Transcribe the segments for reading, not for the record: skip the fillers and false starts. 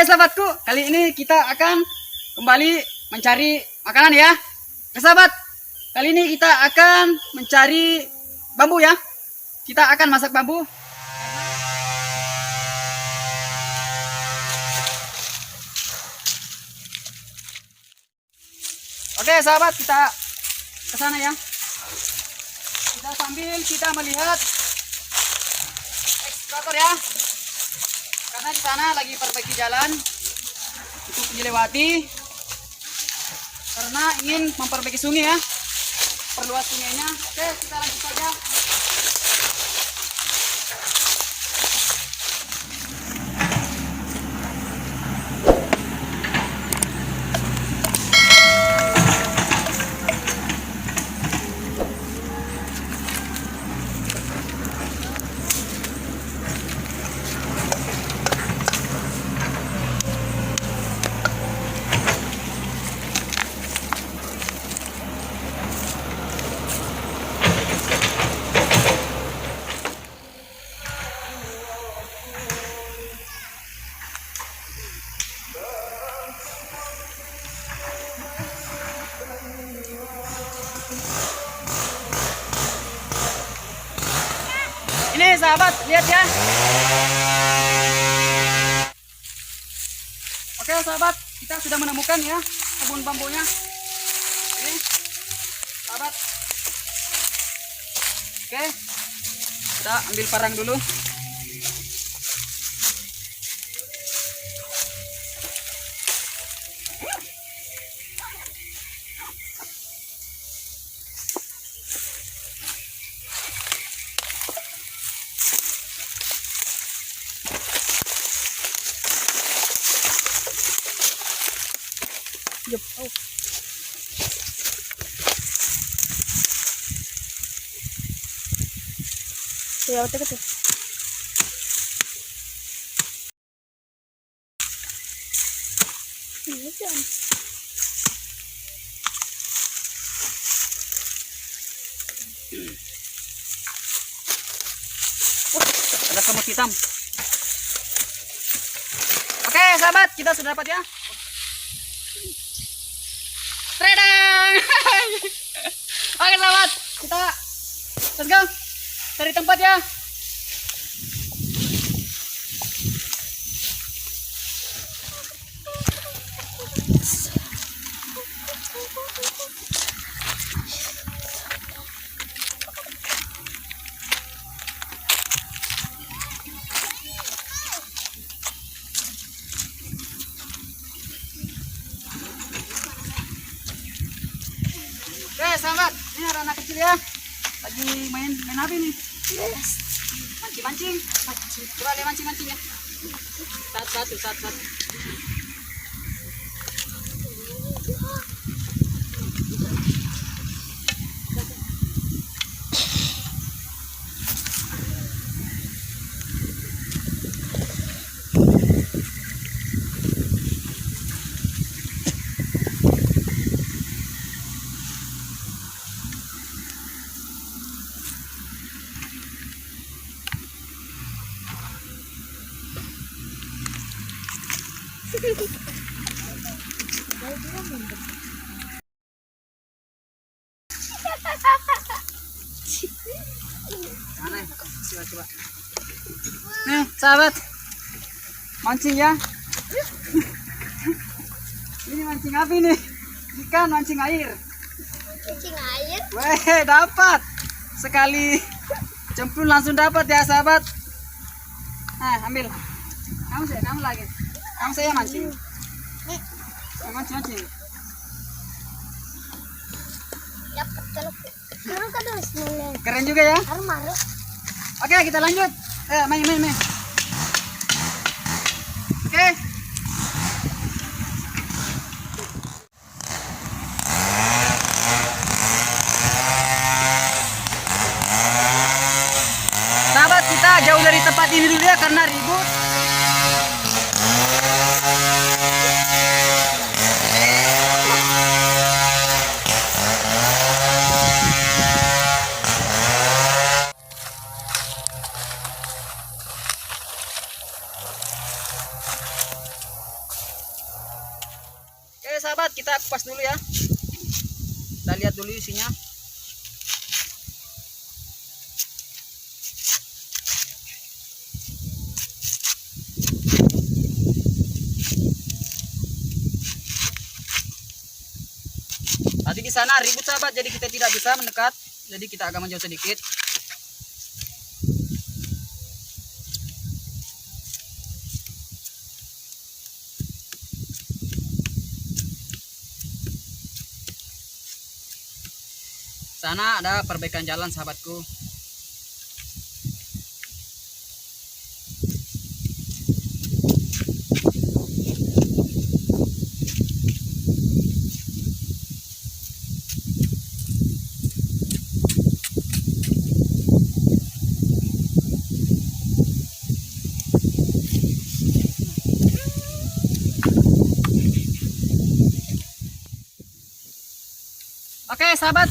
sahabatku, kali ini kita akan kembali mencari makanan ya. Oke sahabat, kali ini kita akan mencari bambu ya. Kita akan masak bambu. Oke sahabat, kita ke sana ya. Sambil kita melihat ekskavator ya. Karena di sana lagi perbaiki jalan untuk dilewati. Karena ingin memperbaiki sungai ya. Perluas sungainya. Oke, kita lanjut saja. Ini sahabat, lihat ya. Oke sahabat, kita sudah menemukan ya kebun bambunya. Ini sahabat. Oke, kita ambil parang dulu. Oh. Ya, udah gitu. Ini kan. Ada semut hitam. Oke, sahabat, kita sudah dapat ya. Tredang. Oke sahabat, kita let's go cari tempat ya. Oke sahabat, ini ada anak kecil ya, lagi main apa ini? Mancing. Coba lihat mancing ya. Satu. Coba. Nih sahabat, mancing ya. Ini mancing apa ini? Ikan mancing air. Mancing air? Weh, dapat. Sekali cemplung langsung dapat ya sahabat. Nah, ambil. Kamu lagi. Kamu saya mancing. Mancing. Dapat teluk. Keren juga ya. Oke, kita lanjut. Main. Oke. Sahabat, kita jauh dari tempat ini dulu ya karena ribut. sahabat, kita kupas dulu ya. Kita lihat dulu isinya. Tadi di sana ribut sahabat, jadi kita tidak bisa mendekat. Jadi kita agak menjauh sedikit. Sana ada perbaikan jalan sahabatku. Oke sahabat,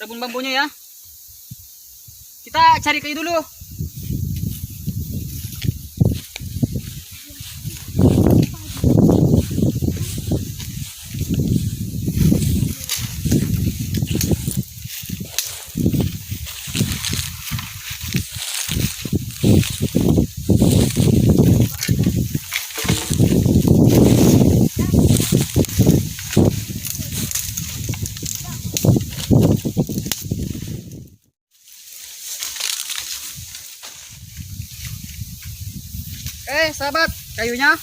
rebun bambunya ya. Kita cari kayu dulu. Sahabat, kayunya.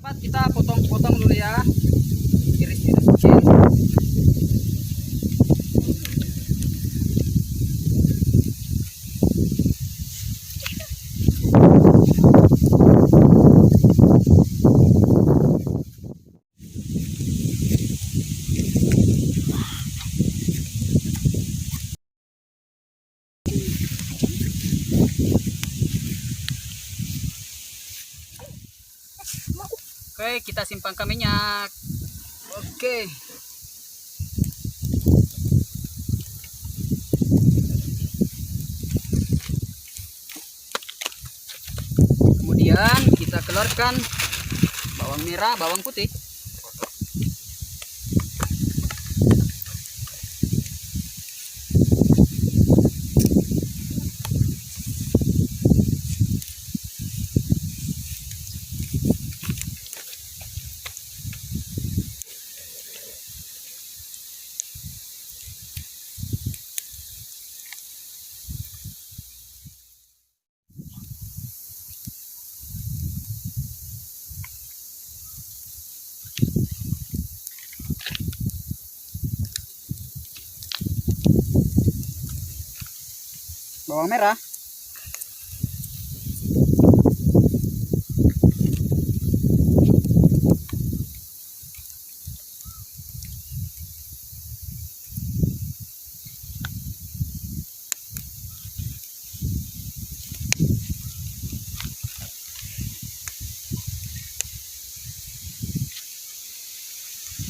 Sahabat, kita potong-potong dulu ya. Iris-iris kecil. Oke, kita simpan ke minyak. Oke. Kemudian kita keluarkan bawang merah, bawang putih. Bawang merah.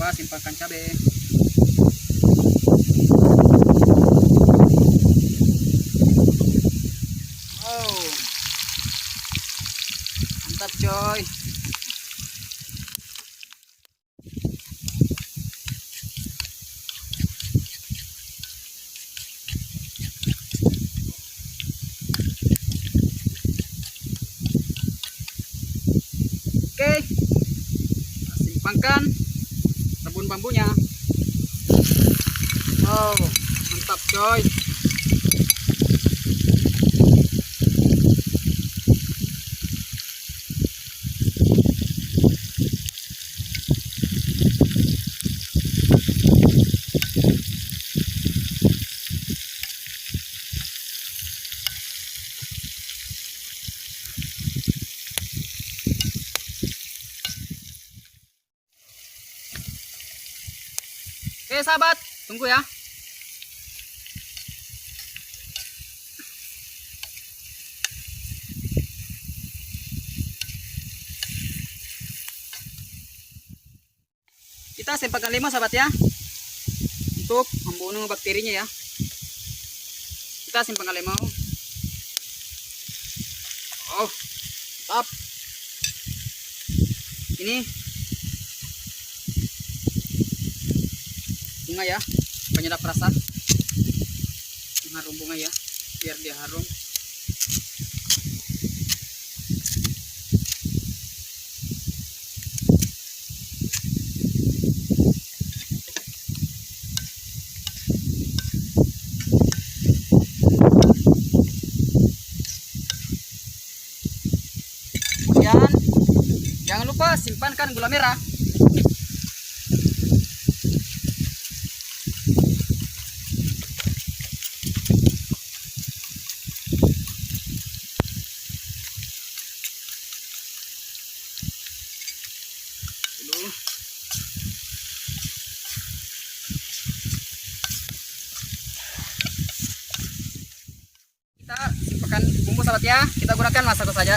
lupa simpangkan cabai. Wow, mantap coy. Oke, simpangkan rebun bambunya. Wow, mantap coy. Oke sahabat, tunggu ya. Kita simpangkan limau sahabat ya, untuk membunuh bakterinya ya. Kita simpangkan limau. Oh, mantap. Ini bunga ya, penyedap rasa. Harum bunga ya, biar dia harum. Kemudian jangan lupa simpankan gula merah. Dulu. Kita simpangkan bumbu sahabat ya. Kita gunakan masako saja.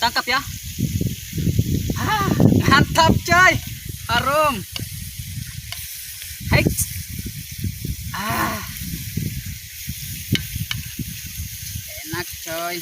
Tangkap ya. Mantap coy, harum. Hai. Enak coy.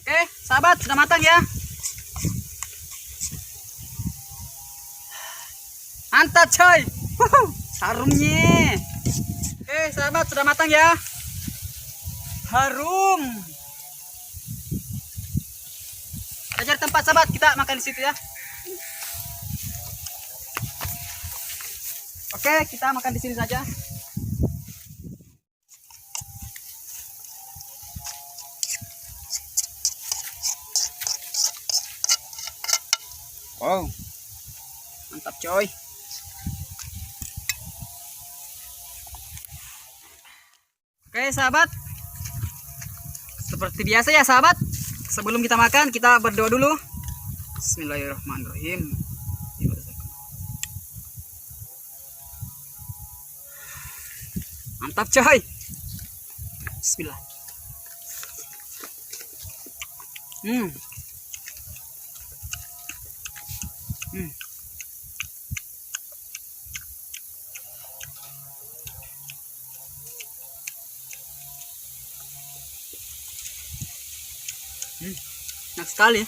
Oke, sahabat sudah matang ya. Mantap coy. Harumnya. Oke, sahabat sudah matang ya. Harum. Kita cari tempat sahabat, kita makan di situ ya. Oke, kita makan di sini saja. Wow, mantap coy. Oke sahabat, seperti biasa ya sahabat, sebelum kita makan kita berdoa dulu. Bismillahirrahmanirrahim. Mantap coy. Bismillah. Hmm. Enak sekali.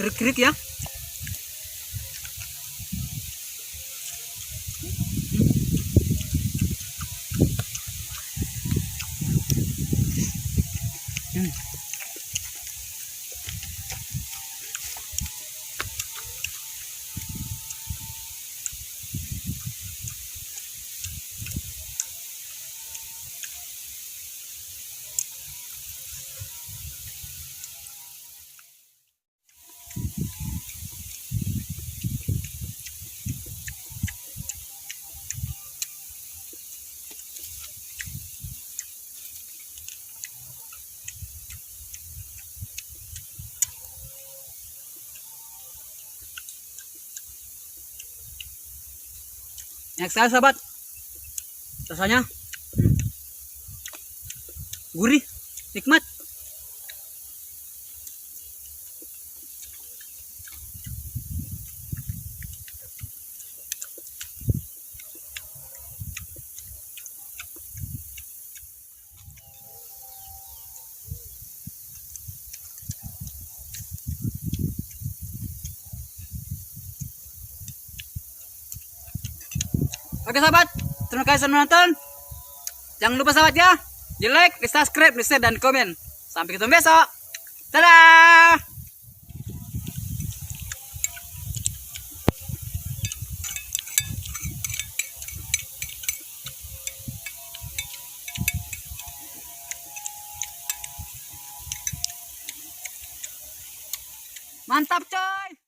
kerik-kerik ya. Enak sekali sahabat. Rasanya gurih, nikmat. Oke sahabat, terima kasih sudah menonton. Jangan lupa sahabat ya, di like, di subscribe, di share, dan komen. Sampai ketemu besok. Dadah. Mantap coy.